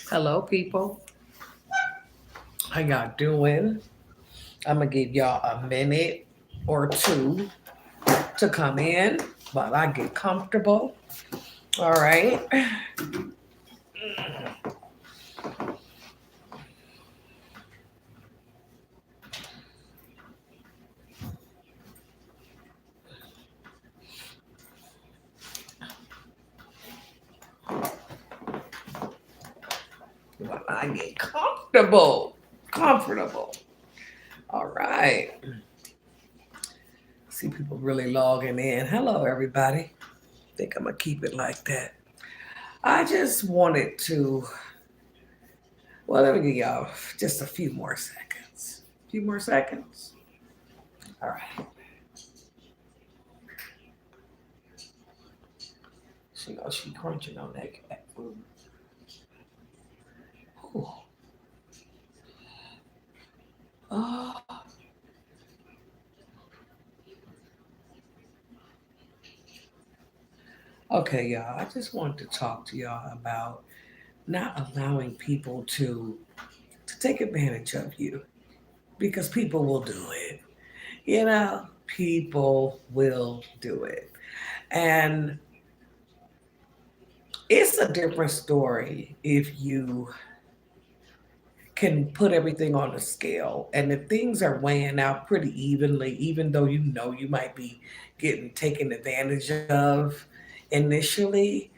Hello, people. How y'all doing? I'm gonna give y'all a minute or two to come in while I get comfortable. All right. While I get comfortable. Comfortable. All right. See people really logging in. Hello, everybody. Think I'm gonna keep it like that. I just wanted to. Well, let me give y'all just a few more seconds. A few more seconds. All right. She knows she crunching on that cat food. Ooh. Oh, okay, y'all. I just wanted to talk to y'all about not allowing people to take advantage of you because people will do it. You know, people will do it. And it's a different story if you can put everything on a scale and if things are weighing out pretty evenly, even though you know you might be getting taken advantage of initially,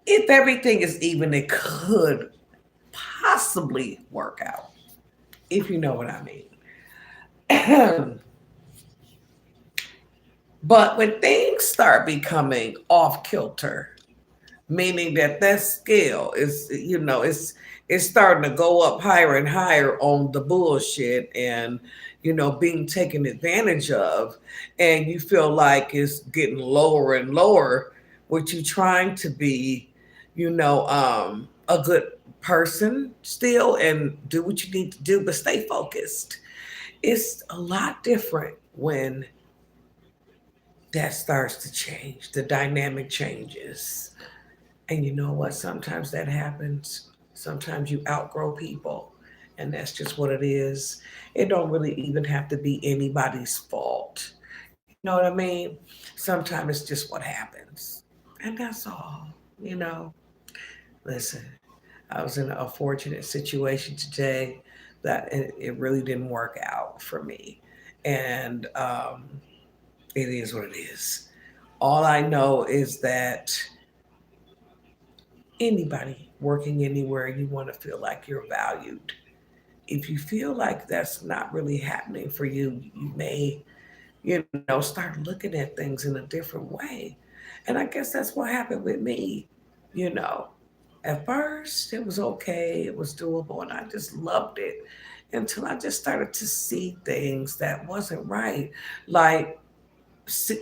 if everything is even, it could possibly work out, if you know what I mean. But when things start becoming off kilter, meaning that that scale is, it's starting to go up higher and higher on the bullshit and being taken advantage of, and you feel like it's getting lower and lower, what you trying to be, a good person still and do what you need to do, but stay focused. It's a lot different when that starts to change, the dynamic changes. And you know what? Sometimes that happens. Sometimes you outgrow people, and that's just what it is. It don't really even have to be anybody's fault. You know what I mean? Sometimes it's just what happens. And that's all, you know. Listen, I was in a fortunate situation today that it really didn't work out for me. And it is what it is. All I know is that anybody working anywhere, you want to feel like you're valued. If you feel like that's not really happening for you, you may, start looking at things in a different way. And I guess that's what happened with me. You know, at first it was okay, it was doable, and I just loved it until I just started to see things that wasn't right. Like,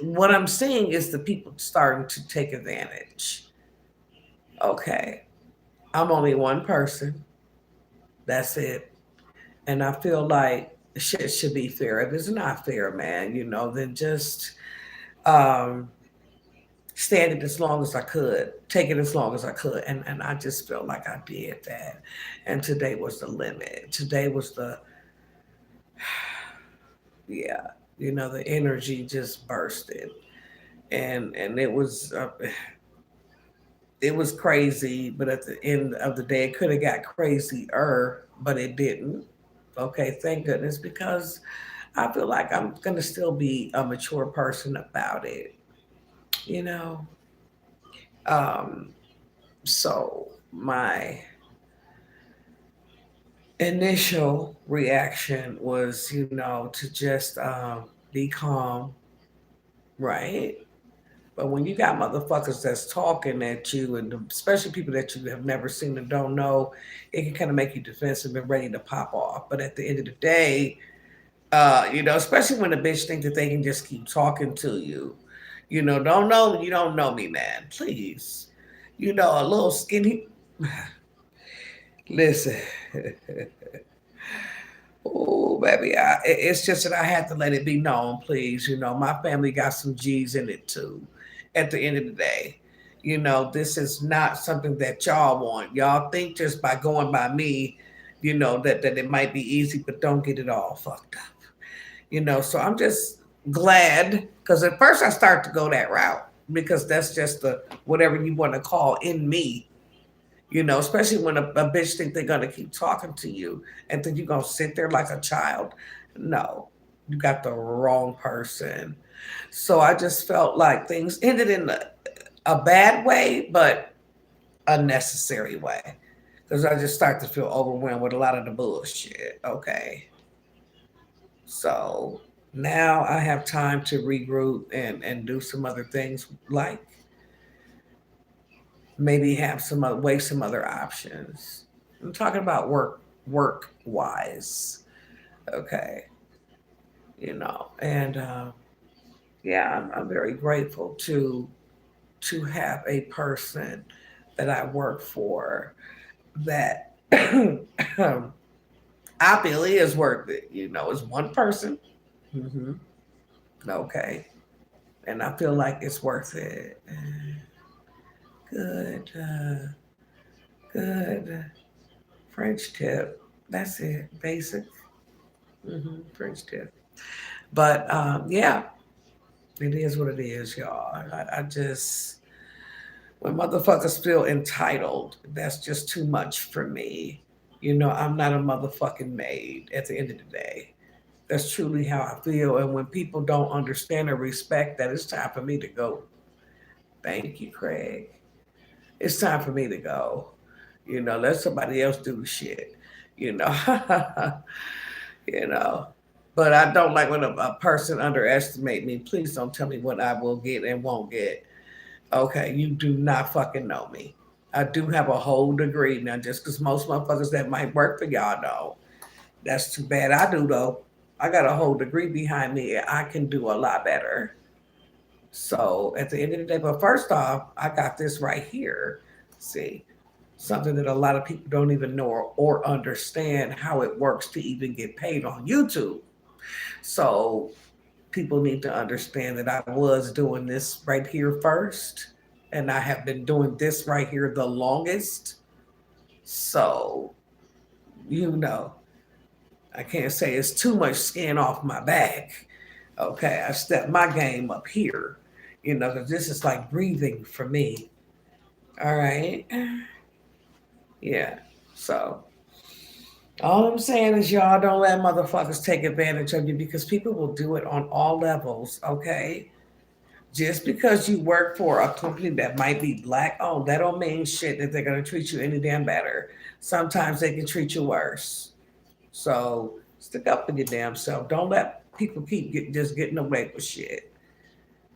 what I'm seeing is the people starting to take advantage. Okay, I'm only one person. That's it. And I feel like shit should be fair. If it's not fair, man, then just um, stand it as long as I could, take it as long as I could. And I just felt like I did that. And today was the limit. Today was yeah, the energy just bursted. And it was crazy, but at the end of the day, it could have got crazier, but it didn't. Okay, thank goodness, because I feel like I'm gonna still be a mature person about it, you know. Um, so my initial reaction was, to just be calm, right? But when you got motherfuckers that's talking at you, and especially people that you have never seen and don't know, it can kind of make you defensive and ready to pop off. But at the end of the day, especially when a bitch think that they can just keep talking to you. Don't know you don't know me, man. Please. A little skinny. Listen. Oh, baby, it's just that I had to let it be known, please. My family got some G's in it too. At the end of the day, This is not something that y'all want. Y'all think just by going by me, that it might be easy, but don't get it all fucked up. So I'm just glad because at first I start to go that route because that's just the whatever you want to call in me. Especially when a bitch think they're gonna keep talking to you and think you're gonna sit there like a child. No, you got the wrong person. So I just felt like things ended in a bad way, but a necessary way. Because I just start to feel overwhelmed with a lot of the bullshit. Okay. So now I have time to regroup and do some other things like maybe have weigh some other options. I'm talking about work wise. Okay. And yeah, I'm very grateful to have a person that I work for that I feel is worth it. It's one person. Hmm. Okay. And I feel like it's worth it. Good, good. French tip. That's it. Basic. French tip. But yeah, it is what it is, y'all. I just, when motherfuckers feel entitled, that's just too much for me. I'm not a motherfucking maid at the end of the day. That's truly how I feel. And when people don't understand or respect that, it's time for me to go. Thank you, Craig. It's time for me to go. Let somebody else do the shit. You know, you know. But I don't like when a person underestimate me. Please don't tell me what I will get and won't get. Okay, you do not fucking know me. I do have a whole degree now, just because most motherfuckers that might work for y'all don't. That's too bad. I do though. I got a whole degree behind me. And I can do a lot better. So at the end of the day, but first off, I got this right here. See, something that a lot of people don't even know or understand how it works to even get paid on YouTube. So people need to understand that I was doing this right here first, and I have been doing this right here the longest. So, you know, I can't say it's too much skin off my back. Okay, I stepped my game up here, because this is like breathing for me. All right. Yeah. So, all I'm saying is, y'all don't let motherfuckers take advantage of you because people will do it on all levels. Okay. Just because you work for a company that might be black owned, that don't mean shit that they're gonna treat you any damn better. Sometimes they can treat you worse. So stick up for your damn self. Don't let people just getting away with shit.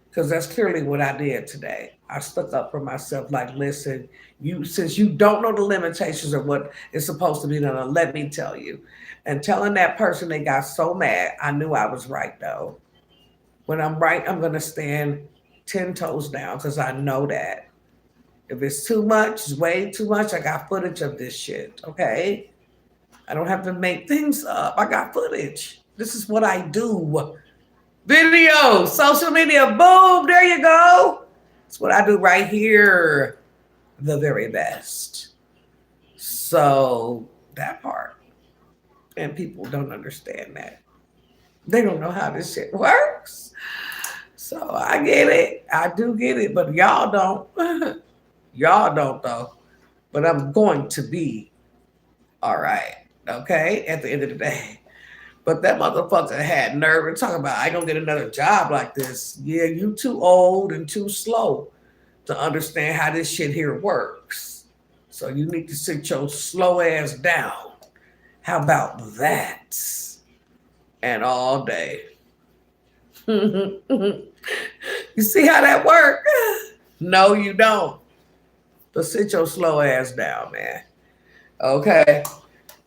Because that's clearly what I did today. I stuck up for myself. Like, listen, you since you don't know the limitations of what is supposed to be done, let me tell you. And telling that person they got so mad, I knew I was right though. When I'm right, I'm gonna stand 10 toes down because I know that. If it's too much, it's way too much. I got footage of this shit. Okay, I don't have to make things up. I got footage. This is what I do. Video, social media, boom, there you go. That's what I do right here. The very best. So that part. And people don't understand that. They don't know how this shit works. So I get it. I do get it, but y'all don't. Y'all don't though. But I'm going to be all right. Okay? At the end of the day. But that motherfucker had nerve and talking about I gonna get another job like this. Yeah, you too old and too slow to understand how this shit here works. So you need to sit your slow ass down. How about that? And all day. You see how that works? No, you don't. But sit your slow ass down, man. Okay.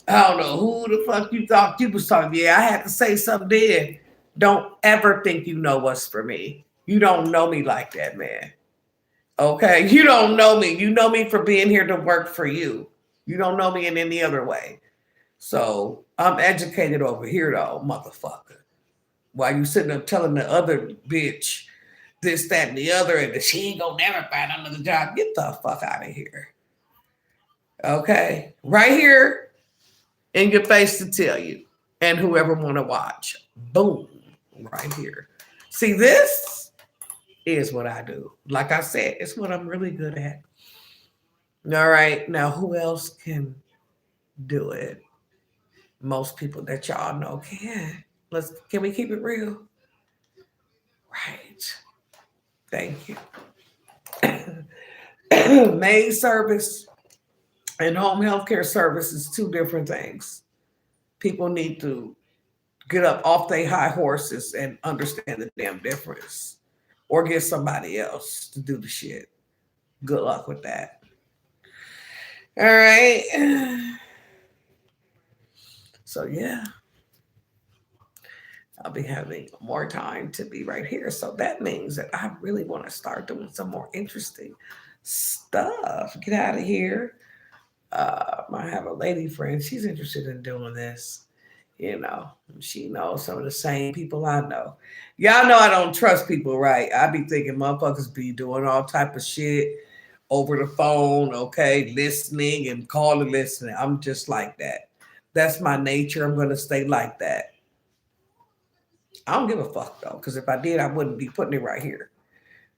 I don't know who the fuck you thought you was talking. Yeah, I had to say something then. Don't ever think you know what's for me. You don't know me like that, man. Okay. You don't know me. You know me for being here to work for you. You don't know me in any other way. So I'm educated over here though, motherfucker. While you sitting there telling the other bitch this, that, and the other, and she ain't gonna never find another job. Get the fuck out of here. Okay? Right here in your face to tell you. And whoever wanna watch. Boom. Right here. See, this is what I do. Like I said, it's what I'm really good at. All right. Now who else can do it? Most people that y'all know can. Can we keep it real? Right. Thank you. Maid service and home health care service is two different things. People need to get up off their high horses and understand the damn difference. Or get somebody else to do the shit. Good luck with that. All right. So yeah, I'll be having more time to be right here. So that means that I really want to start doing some more interesting stuff. Get out of here. I have a lady friend. She's interested in doing this. You know, she knows some of the same people I know. Y'all know I don't trust people, right? I be thinking motherfuckers be doing all type of shit over the phone, okay, listening and calling, listening. I'm just like that. That's my nature. I'm gonna stay like that. I don't give a fuck though, because if I did, I wouldn't be putting it right here.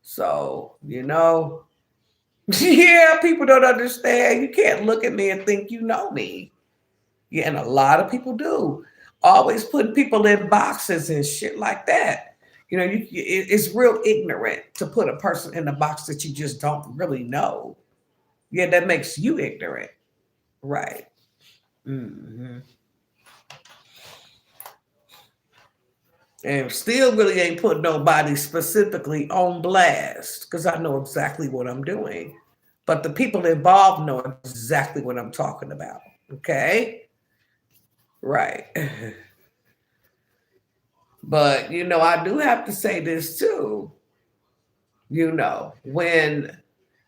So, yeah, people don't understand. You can't look at me and think you know me. Yeah, and a lot of people do. Always putting people in boxes and shit like that. It's real ignorant to put a person in a box that you just don't really know. Yeah, that makes you ignorant. Right. Hmm. And still really ain't put nobody specifically on blast because I know exactly what I'm doing. But the people involved know exactly what I'm talking about. Okay? Right. But, I do have to say this too. When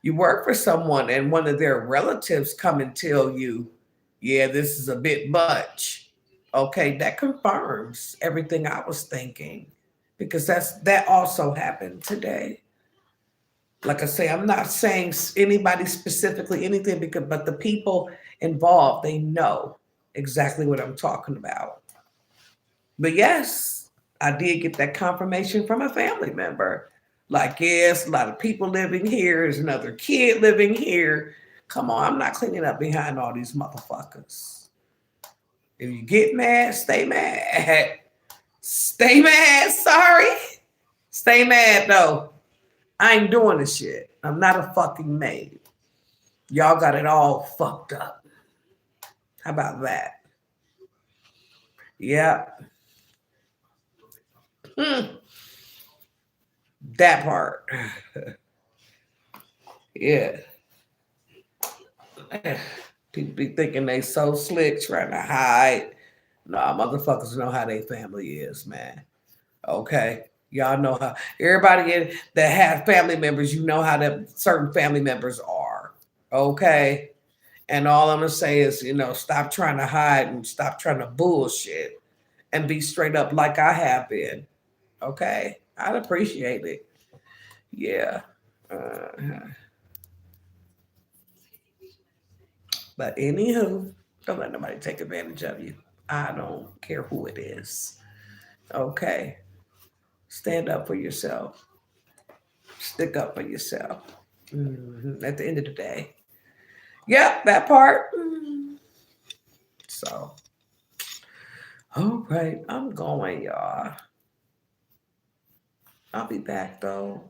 you work for someone and one of their relatives come and tell you, yeah, this is a bit much. Okay, that confirms everything I was thinking because that also happened today. Like I say, I'm not saying anybody specifically anything but the people involved, they know exactly what I'm talking about. But yes, I did get that confirmation from a family member. Like, yes, a lot of people living here. There's another kid living here. Come on, I'm not cleaning up behind all these motherfuckers. If you get mad, stay mad. Stay mad. Sorry. Stay mad though. I ain't doing this shit. I'm not a fucking maid. Y'all got it all fucked up. How about that? Yeah. Hmm. That part. Yeah. People be thinking they so slick trying to hide. Nah, motherfuckers know how they family is, man. Okay. Y'all know how that have family members, you know how that certain family members are. Okay. And all I'm gonna say is, stop trying to hide and stop trying to bullshit and be straight up like I have been. Okay. I'd appreciate it. Yeah. Uh, but anywho, don't let nobody take advantage of you. I don't care who it is. Okay. Stand up for yourself. Stick up for yourself. At the end of the day. Yep, that part. So, all right, I'm going, y'all. I'll be back though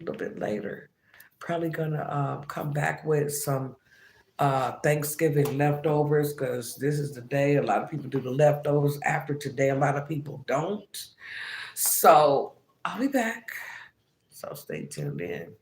a little bit later. Probably gonna come back with some Thanksgiving leftovers because this is the day a lot of people do the leftovers. After today, a lot of people don't. So I'll be back. So stay tuned in.